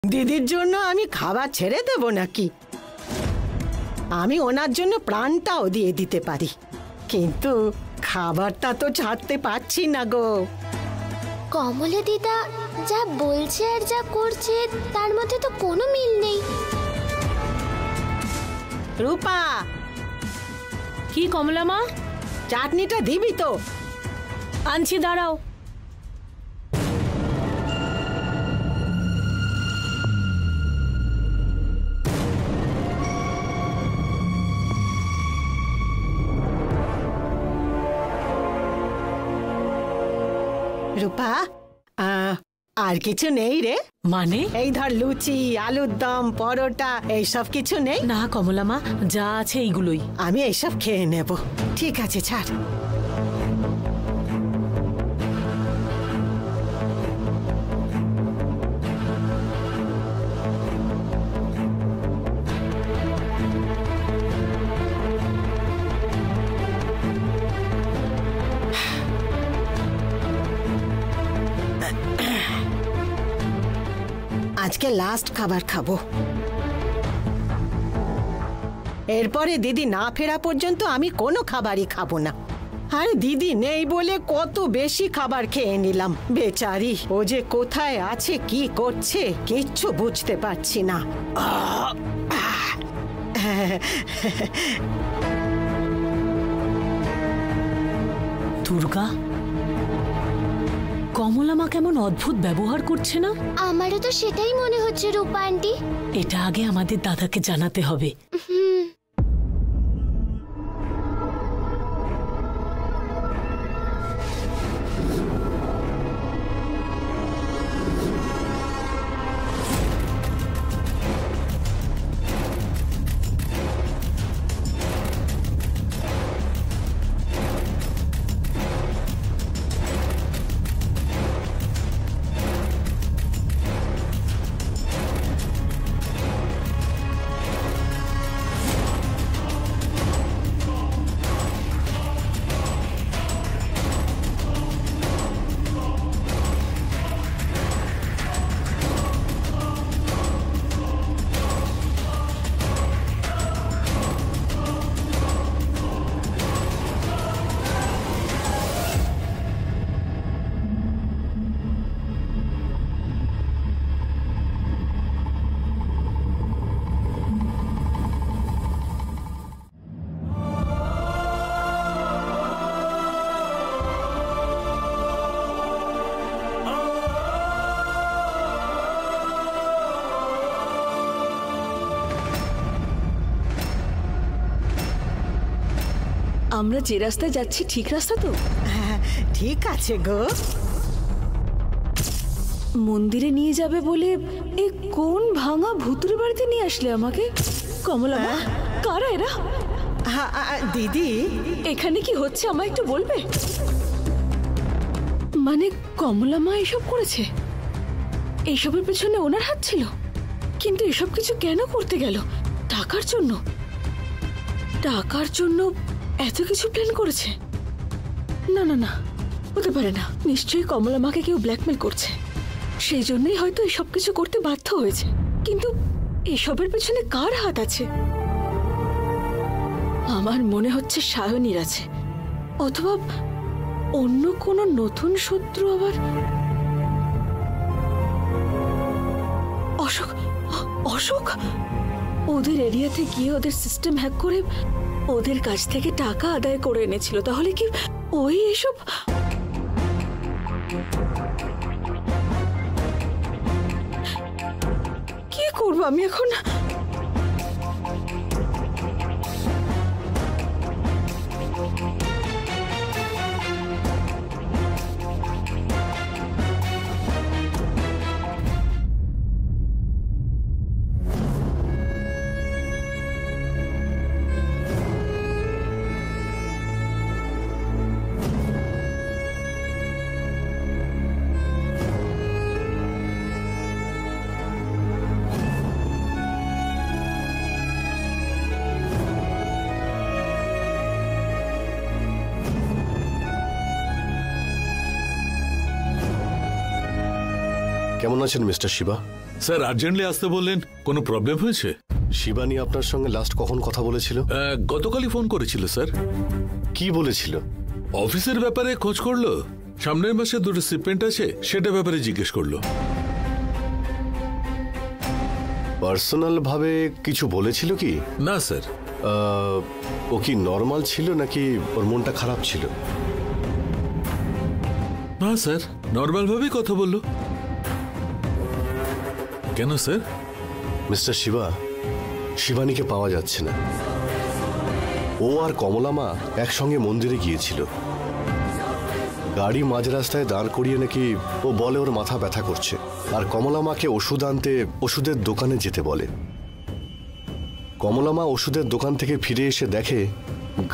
দিদির জন্য আমি খাবার ছেড়ে দেব নাকি? আমি ওনার জন্য প্রাণটাও দিয়ে দিতে পারি, কিন্তু খাবারটা তো ছাড়তে পারছি না গো। কমলা দিদা যা বলছে আর যা করছে তার মধ্যে তো কোনো মিল নেই। রূপা, কি কমলা মা? চাটনিটা দিবি তো? আনছি, দাঁড়াও। রূপা, আর কিছু নেই রে? মানে? এই ধর লুচি, আলুর দম, পরোটা, এইসব কিছু নেই? না কমলা মা, যা আছে এইগুলোই। আমি এইসব খেয়ে নেব। ঠিক আছে, ছাড়। আজকে লাস্ট খাবার খাবো, এরপরে দিদি না ফেরা পর্যন্ত আমি কোনো খাবারই খাবো না। আর দিদি নেই বলে কত বেশি খাবার খেয়ে নিলাম। বেচারি, ও যে কোথায় আছে, কি করছে, কিচ্ছু বুঝতে পারছি না। দুর্গা, কমলা মা কেমন অদ্ভুত ব্যবহার করছে না? আমারও তো সেটাই মনে হচ্ছে রূপা আন্টি। এটা আগে আমাদের দাদাকে জানাতে হবে। আমরা যে রাস্তায় যাচ্ছি ঠিক রাস্তা তো? হ্যাঁ, ঠিক আছে গো। মন্দিরে নিয়ে যাবে বলে এই কোন ভাঙা ভুতুরে বাড়িতে নিয়ে আসলে আমাকে? কমলা মা, কারা এরা? দিদি, এখানে কি হচ্ছে আমায় একটু বলবে? মানে কমলা মা এসব করেছে? এইসবের পেছনে ওনার হাত ছিল? কিন্তু এসব কিছু কেন করতে গেল? টাকার জন্য? টাকার জন্য এত কিছু প্ল্যান করেছে? না না না, হতে পারে না। নিশ্চয়ই কমলা মাকে কেউ ব্ল্যাকমেল করছে, সেই জন্যই হয়তো এসব কিছু করতে বাধ্য হয়েছে। কিন্তু এসবের পেছনে কার হাত আছে? আমার মনে হচ্ছে সায়নীর আছে, অথবা অন্য কোনো নতুন শত্রু। আবার অশোক, অশোক ওদের এরিয়াতে গিয়ে ওদের সিস্টেম হ্যাক করে ওদের কাছ থেকে টাকা আদায় করে এনেছিল। তাহলে কি ওই এসব? কি করবো আমি এখন? কেমন আছেন মিস্টার শিবা? স্যার আর্জেন্টলি আসতে বললেন, কোনো প্রবলেম হয়েছে? শিবানী আপনার সঙ্গে লাস্ট কখন কথা বলেছিল? গতকালই ফোন করেছিল স্যার। কি বলেছিল? অফিসের ব্যাপারে খোঁজ করলো, সামনের মাসে 2টো শিপমেন্ট আছে সেটা ব্যাপারে জিজ্ঞেস করলো। পার্সোনাল ভাবে কিছু বলেছিল কি? না স্যার। ও কি নর্মাল ছিল নাকি ওর মনটা খারাপ ছিল? না স্যার, নর্মাল ভাবেই কথা বললো। কেন স্যার? মিস্টার শিবা, শিবানীকে পাওয়া যাচ্ছে না। ও আর কমলা মা একসঙ্গে মন্দিরে গিয়েছিল। গাড়ি মাঝ রাস্তায় দাঁড় করিয়ে নাকি ও বলে ওর মাথা ব্যথা করছে, আর কমলা মাকে ওষুধ আনতে ওষুধের দোকানে যেতে বলে। কমলা মা ওষুধের দোকান থেকে ফিরে এসে দেখে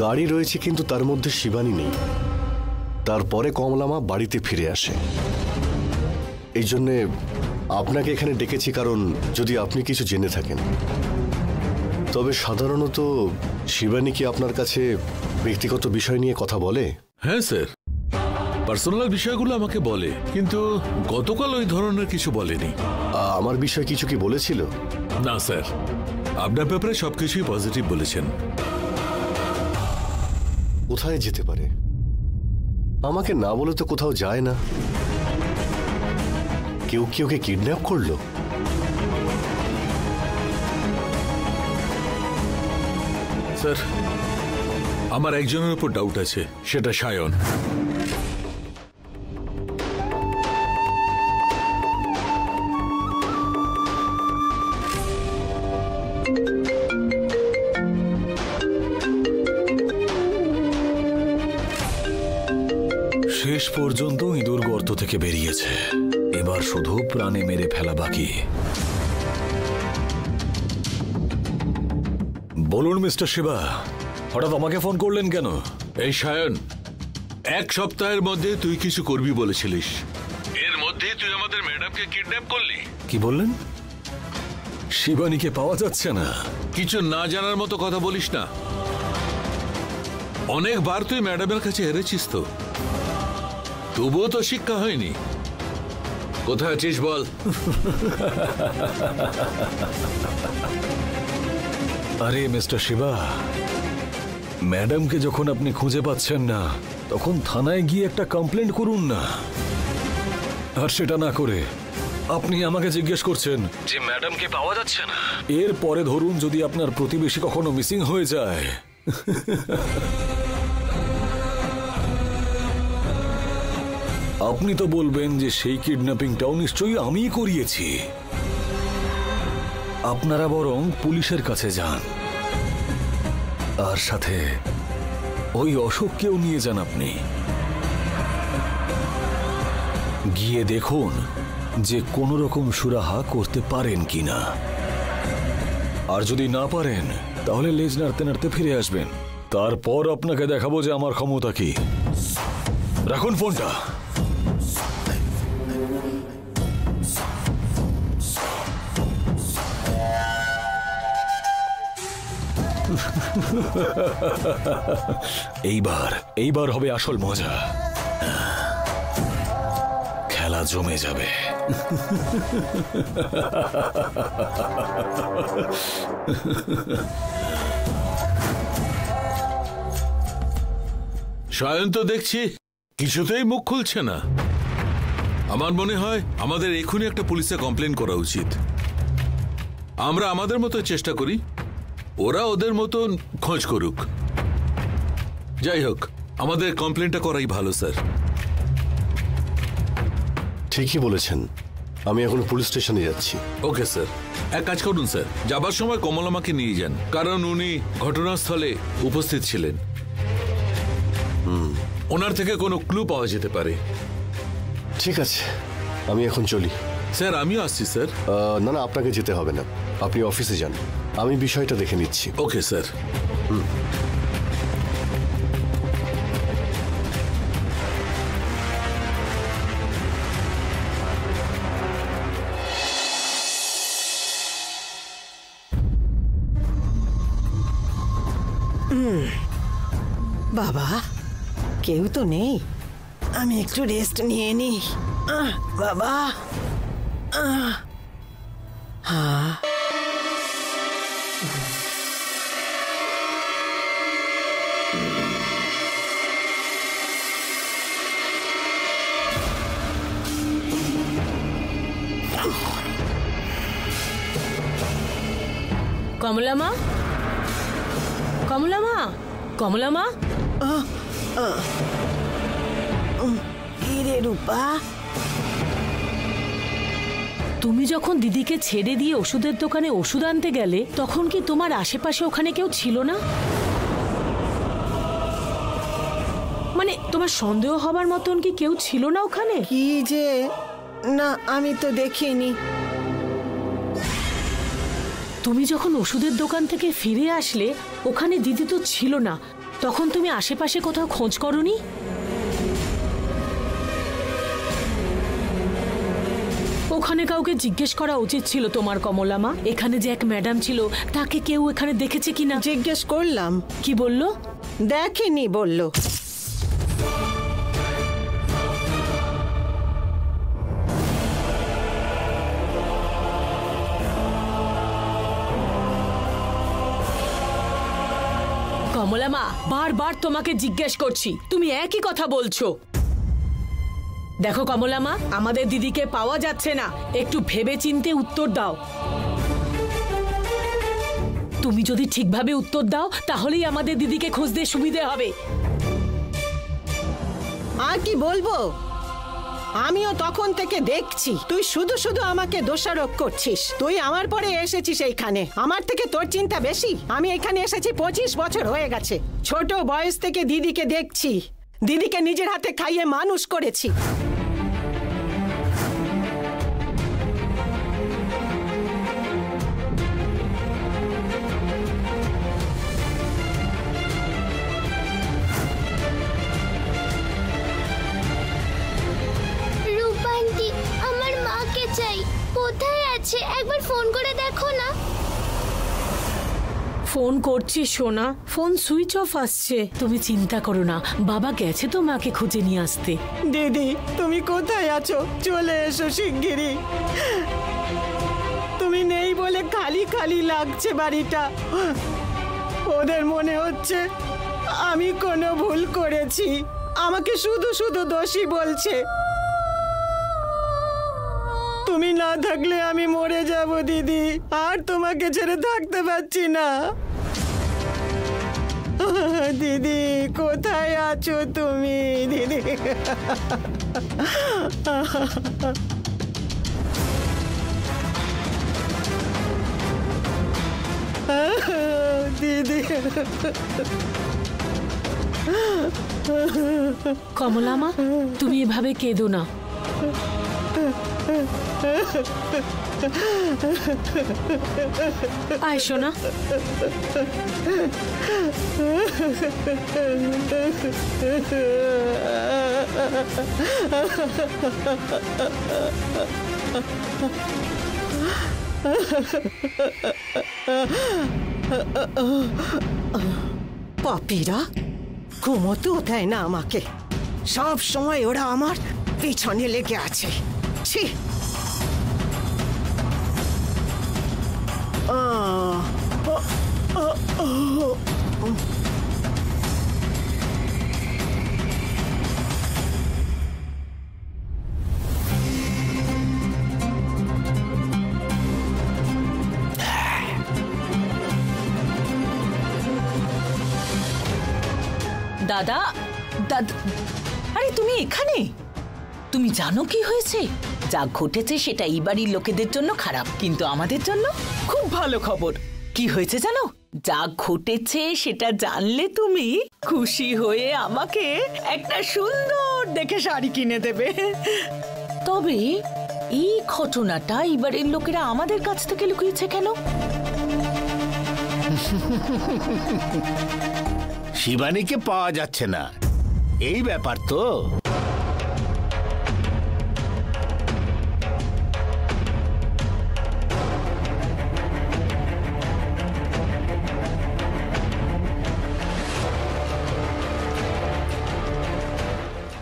গাড়ি রয়েছে কিন্তু তার মধ্যে শিবানী নেই। তারপরে কমলা মা বাড়িতে ফিরে আসে। এই জন্যে আপনাকে এখানে ডেকেছি, কারণ যদি আপনি কিছু জেনে থাকেন। তবে সাধারণত শিবানী কি আপনার কাছে ব্যক্তিগত বিষয় নিয়ে কথা বলে? হ্যাঁ স্যার, পার্সোনাল বিষয়গুলো আমাকে বলে, কিন্তু গতকাল ওই ধরনের কিছু বলেনি। আমার বিষয়ে কিছু কি বলেছিল? না স্যার, আপনার ব্যাপারে সবকিছুই পজিটিভ বলেছেন। কোথায় যেতে পারে? আমাকে না বলে তো কোথাও যায় না। কেউ কি ওকে কিডন্যাপ করলো? স্যার, আমার একজনের উপর ডাউট আছে, সেটা সায়ন। শেষ পর্যন্ত ইঁদুর গর্ত থেকে বেরিয়েছে, এবার শুধু প্রাণে মেরে ফেলা বাকি। বলুন মিস্টার শিবা, হঠাৎ আমাকে ফোন করলেন কেন? এই সায়ন, 1 সপ্তাহের মধ্যে তুই কিছু করবি বলেছিলিস, এর মধ্যে তুই আমাদের ম্যাডামকে কিডন্যাপ করলি। কি বললেন? শিবানীকে পাওয়া যাচ্ছে না? কিছু না জানার মতো কথা বলিস না। অনেকবার তুই ম্যাডামের কাছে হেরেছিস, তো তবুও তো শিক্ষা হয়নি। কোথায় আছিস বল? আরে মিস্টার শিবা, ম্যাডামকে যখন আপনি খুঁজে পাচ্ছেন না, তখন থানায় গিয়ে একটা কমপ্লেন্ট করুন না। আর সেটা না করে আপনি আমাকে জিজ্ঞেস করছেন যে ম্যাডামকে পাওয়া যাচ্ছে না। এরপরে ধরুন যদি আপনার প্রতিবেশী কখনো মিসিং হয়ে যায়, আপনি তো বলবেন যে সেই কিডন্যাপিংটাও নিশ্চয়ই আমিই করিয়েছি। আপনারা বরং পুলিশের কাছে যান, আর সাথে ওই অশোককেও নিয়ে যান। আপনি গিয়ে দেখুন যে কোনো রকম সুরাহা করতে পারেন কিনা। আর যদি না পারেন, তাহলে লেজ নাড়তে নাড়তে ফিরে আসবেন। তারপর আপনাকে দেখাবো যে আমার ক্ষমতা কি। রাখুন ফোনটা। এইবার হবে আসল মজা। খেলা জমে যাবে। সায়ন তো দেখছি কিছুতেই মুখ খুলছে না। আমার মনে হয় আমাদের এখনই একটা পুলিশে কমপ্লেন করা উচিত। আমরা আমাদের মতো চেষ্টা করি, ওরা ওদের মতন খোঁজ করুক। যাই হোক, আমাদের কমপ্লেনটা করাই ভালো স্যার। ঠিকই বলেছেন, আমি এখন পুলিশ স্টেশনে যাচ্ছি। Okay sir. এক কাজ করুন স্যার, যাবার সময় কমলামাকে নিয়ে যান, কারণ উনি ঘটনাস্থলে উপস্থিত ছিলেন। ওনার থেকে কোনো ক্লু পাওয়া যেতে পারে। ঠিক আছে, আমি এখন চলি। স্যার আমিও আসছি স্যার। না না, আপনাকে যেতে হবে না, আপনি অফিসে যান, আমি বিষয়টা দেখে নিচ্ছি। Okay sir. বাবা, কেউ তো নেই, আমি একটু রেস্ট নিয়ে নিই। বাবা, হ্যাঁ, কমলা মা, কমলা মা, কমলা মা, কি রে রূপা? তুমি যখন দিদিকে ছেড়ে দিয়ে ওষুধের দোকানে ওষুধ আনতে গেলে তখন কি তোমার আশেপাশে ওখানে কেউ ছিল না? মানে তোমার সন্দেহ হবার মতন কি কেউ ছিল না ওখানে? কি যে, না আমি তো দেখিনি। তুমি যখন ওষুধের দোকান থেকে ফিরে আসলে ওখানে দিদি তো ছিল না, তখন তুমি আশেপাশে কোথাও খোঁজ করোনি? ওখানে কাউকে জিজ্ঞেস করা উচিত ছিল তোমার, কমলা মা। এখানে যে এক ম্যাডাম ছিল তাকে কেউ এখানে দেখেছে কিনা? জিজ্ঞেস করলাম, কি বললো? দেখেনি বলল। কমলা মা, বারবার তোমাকে জিজ্ঞেস করছি, তুমি একই কথা বলছো। দেখো কমলা মা, আমাদের দিদিকে পাওয়া যাচ্ছে না, একটু ভেবে চিন্তে উত্তর দাও। তুমি যদি ঠিকভাবে উত্তর দাও তাহলেই আমাদের দিদিকে খুঁজতে সুবিধে হবে। আর কি বলবো, আমিও তখন থেকে দেখছি তুই শুধু শুধু আমাকে দোষারোপ করছিস। তুই আমার পরে এসেছিস এইখানে, আমার থেকে তোর চিন্তা বেশি। আমি এখানে এসেছি 25 বছর হয়ে গেছে। ছোট বয়স থেকে দিদিকে দেখছি, দিদিকে নিজের হাতে খাইয়ে মানুষ করেছি। রূপান্তি, আমার মাকে চাই। কোথায় আছে একবার ফোন করে দেখো না। ফোন করছি সোনা, ফোন সুইচ অফ আসছে। তুমি চিন্তা করো না, বাবা গেছে তো মাকে খুঁজে নিয়ে আসতে। দিদি, তুমি কোথায় আছো? চলে এসো শিগগিরই। তুমি নেই বলে খালি খালি লাগছে বাড়িটা। ওদের মনে হচ্ছে আমি কোনো ভুল করেছি, আমাকে শুধু শুধু দোষী বলছে। তুমি না থাকলে আমি মরে যাব দিদি, আর তোমাকে ছেড়ে থাকতে পারছি না। দিদি, কোথায় আছো তুমি? দিদি, দিদি। কমলা মা, তুমি এভাবে কেঁদো না। আয় সোনা। পাপিরা ঘুমোতেও দেয় না আমাকে, সব সময় ওরা আমার পিছনে লেগে আছে। ছি। দাদা, দাদা, আরে তুমি এখানে? তুমি জানো কি হয়েছে? যা ঘটেছে সেটা এই বাড়ির লোকেদের জন্য খারাপ, কিন্তু আমাদের জন্য খুব ভালো খবর। কি হয়েছে জানো? যা ঘটেছে সেটা জানলে তুমি খুশি হয়ে আমাকে একটা সুন্দর দেখে শাড়ি কিনে দেবে। তবে এই ঘটনাটা এই বাড়ির লোকেরা আমাদের কাছ থেকে লুকিয়েছে কেন? শিবানীকে পাওয়া যাচ্ছে না, এই ব্যাপার তো।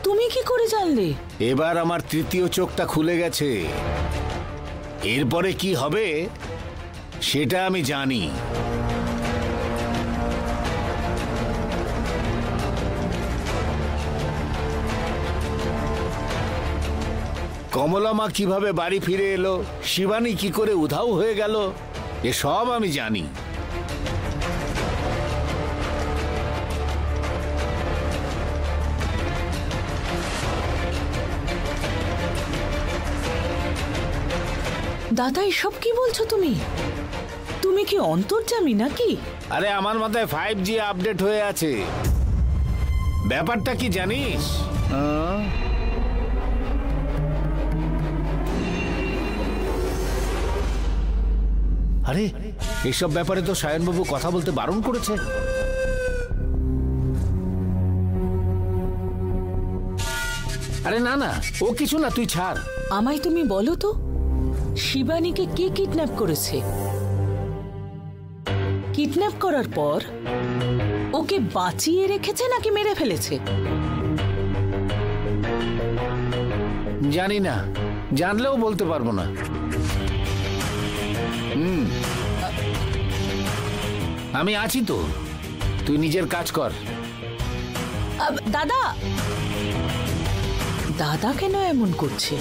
তুমি কি করে জানলে? এবার আমার তৃতীয় চোখটা খুলে গেছে। এরপরে কি হবে সেটা আমি জানি। কমলা মা কিভাবে বাড়ি ফিরে এলো, শিবানী কি করে উধাও হয়ে গেল, এসব আমি জানি। দাদা এসব কি বলছো তুমি? তুমি কি অন্তর্যামী নাকি? আরে আমার মাথায় 5G আপডেট হয়ে আছে। ব্যাপারটা কি জানিস? আরে এসব ব্যাপারে তো সায়নবাবু কথা বলতে বারণ করেছে। আরে না না, ও কিছু না, তুই ছাড়। আমায় তুমি বলো তো, শিবানীকে কে কিডন্যাপ করেছে? কিডন্যাপ করার পর ওকে বাঁচিয়ে রেখেছে নাকি মেরে ফেলেছে? জানি না, জানলেও বলতে পারবো না। আমি আছি তো, তুই নিজের কাজ কর। দাদা দাদা কেন এমন করছে?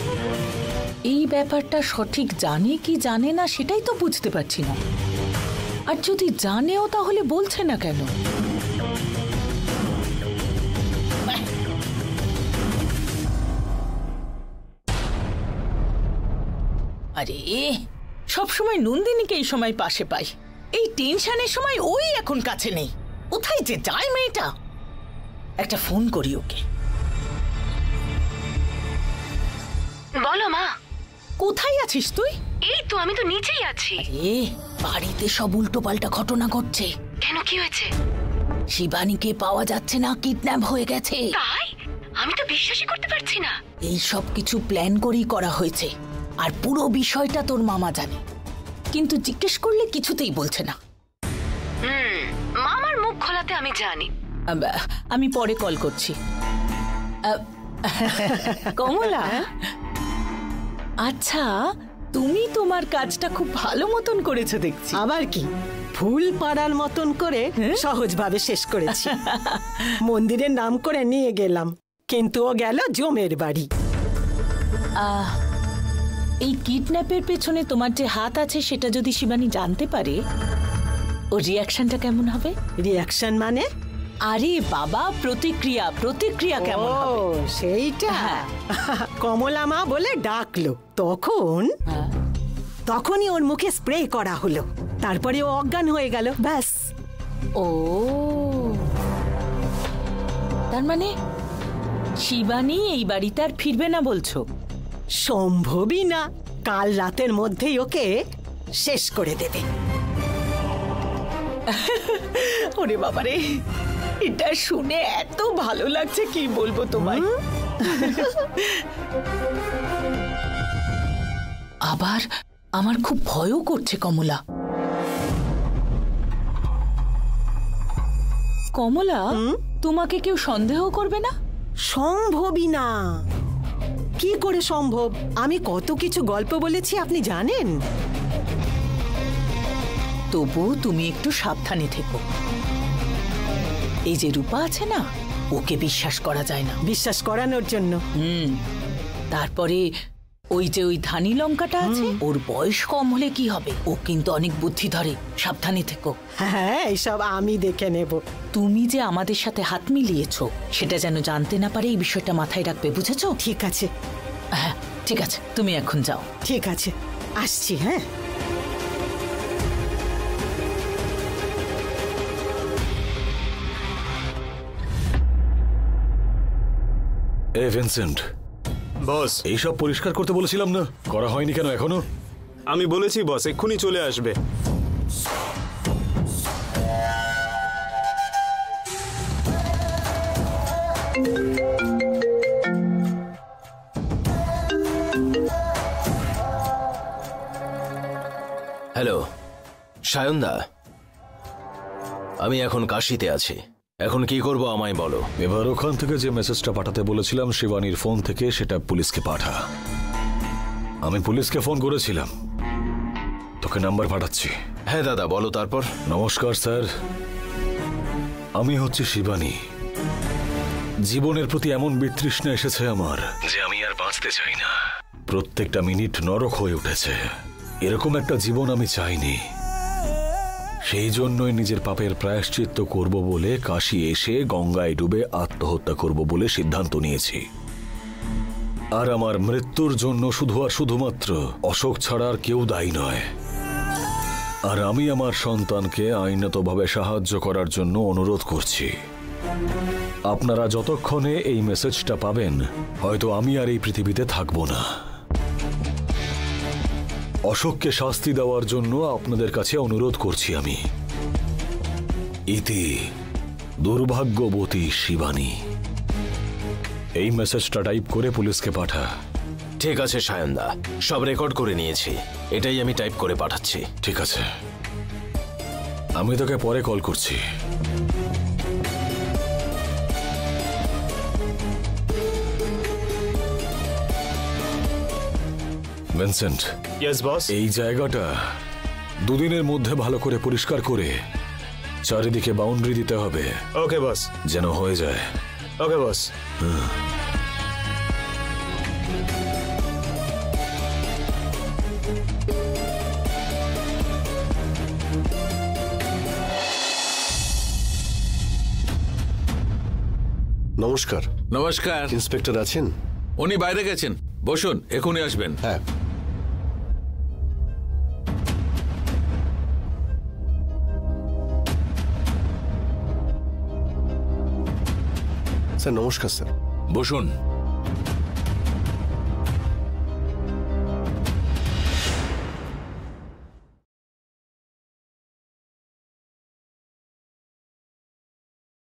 এই ব্যাপারটা সঠিক জানে কি জানে না সেটাই তো বুঝতে পারছি না। আর যদি জানেও তাহলে বলছে না কেন? আরে সবসময় নন্দিনীকে এই সময় পাশে পাই, এই টেনশনের সময় ওই এখন কাছে নেই। কোথায় যে যায় মেয়েটা? একটা ফোন করি ওকে। বলো মা, কোথায় আছিস তুই? এই তো, আমি তো নিচেই আছি। এ বাড়িতে সব উল্টো পাল্টা ঘটনা ঘটছে। কেন, কি হয়েছে? শিবানীকে পাওয়া যাচ্ছে না, কিডন্যাপ হয়ে গেছে। তাই? আমি তো বিশ্বাসই করতে পারছি না। এই সব কিছু প্ল্যান করেই করা হয়েছে, আর পুরো বিষয়টা তোর মামা জানে, কিন্তু জিজ্ঞেস করলে কিছুতেই বলছে না। মামার মুখ খোলাতে আমি জানি। আমি পরে কল করছি। কমলা, আচ্ছা তুমি তোমার কাজটা খুব ভালো মতন করেছো দেখছি। আবার কি, ফুল পাড়ার মতন করে সহজভাবে শেষ করেছি। মন্দিরের নাম করে নিয়ে গেলাম, কিন্তু ও গেল জমের বাড়ি। এই কিডন্যাপের পেছনে তোমার যে হাত আছে সেটা যদি শিবানী জানতে পারে, ওর রিয়াকশনটা কেমন হবে? রিয়াকশন মানে? আরে বাবা, প্রতিক্রিয়া। প্রতিক্রিয়া কেমন হবে? ও সেইটা। কমলা মা বলে ডাকলো, তখনই ওর মুখে স্প্রে করা হলো, তারপরে ও অজ্ঞান হয়ে গেল, ব্যাস। ও তার মানে শিবানী এই বাড়িতে আর ফিরবে না বলছো? সম্ভবই না, কাল রাতের মধ্যেই ওকে শেষ করে দেবে। ওরে বাবারে, এটা শুনে এত ভালো লাগছে, কি বলবো তোমায়। আবার আমার খুব ভয়ও করছে কমলা। কমলা, তোমাকে কেউ সন্দেহ করবে না? সম্ভবই না। কি করে সম্ভব? আমি কত কিছু গল্প বলেছি আপনি জানেন। তবু তুমি একটু সাবধানে থেকো। এই যে রূপা আছে না, ওকে বিশ্বাস করা যায় না। বিশ্বাস করানোর জন্য তারপরে ওই যে ওই ধানি লঙ্কাটা আছে, ওর বয়স কম হলে কি হবে, ও কিন্তু অনেক বুদ্ধি ধরে। সাবধানে থেকো। হ্যাঁ, এইসব আমি দেখে নেব। তুমি যে আমাদের সাথে হাত মিলিয়েছো সেটা যেন জানতে না পারে, এই বিষয়টা মাথায় রাখবে, বুঝেছো? ঠিক আছে। হ্যাঁ ঠিক আছে, তুমি এখন যাও। ঠিক আছে, আসছি। হ্যাঁ, ভিনসেন্ট বস, এইসব পরিষ্কার করতে বলেছিলাম না, করা হয়নি কেন এখনো? আমি বলেছি বস, এক্ষুনি চলে আসবে। হ্যালো সায়নদা, আমি এখন কাশিতে আছি। এখন কি করব আমায় বলো। এবার ওখান থেকে যে মেসেজটা পাঠাতে বলেছিলাম শিবানীর ফোন থেকে, সেটা পুলিশকে পাঠা। আমি পুলিশকে ফোন করেছিলাম, তোকে নাম্বার পাঠাচ্ছি। হ্যাঁ দাদা, বলো তারপর। নমস্কার স্যার, আমি হচ্ছে শিবানী। জীবনের প্রতি এমন বিতৃষ্ণা এসেছে আমার যে আমি আর বাঁচতে চাই না। প্রত্যেকটা মিনিট নরক হয়ে উঠেছে। এরকম একটা জীবন আমি চাইনি। সেই জন্যই নিজের পাপের প্রায়শ্চিত্ত করব বলে কাশী এসে গঙ্গায় ডুবে আত্মহত্যা করব বলে সিদ্ধান্ত নিয়েছি। আর আমার মৃত্যুর জন্য শুধু আর শুধুমাত্র অশোক ছাড়া আর কেউ দায়ী নয়। আর আমি আমার সন্তানকে আইনতভাবে সাহায্য করার জন্য অনুরোধ করছি। আপনারা যতক্ষণে এই মেসেজটা পাবেন, হয়তো আমি আর এই পৃথিবীতে থাকব না। অশোককে শাস্তি দেওয়ার জন্য আপনাদের কাছে অনুরোধ করছি আমি। ইতি দুর্ভাগ্যবতী শিবানী। এই মেসেজটা টাইপ করে পুলিশকে পাঠা। ঠিক আছে সায়নদা, সব রেকর্ড করে নিয়েছি। এটাই আমি টাইপ করে পাঠাচ্ছি। ঠিক আছে, আমি তোকে পরে কল করছি। ভিনসেন্ট। Yes boss. এই জায়গাটা দুদিনের মধ্যে ভালো করে পরিষ্কার করে চারিদিকে বাউন্ডারি দিতে হবে। ওকে বস। যেন হয়ে যায়। ওকে বস। নমস্কার। নমস্কার। ইন্সপেক্টর আছেন? উনি বাইরে গেছেন, বসুন, এখনই আসবেন। হ্যাঁ। স্যার নমস্কার। স্যার বসুন।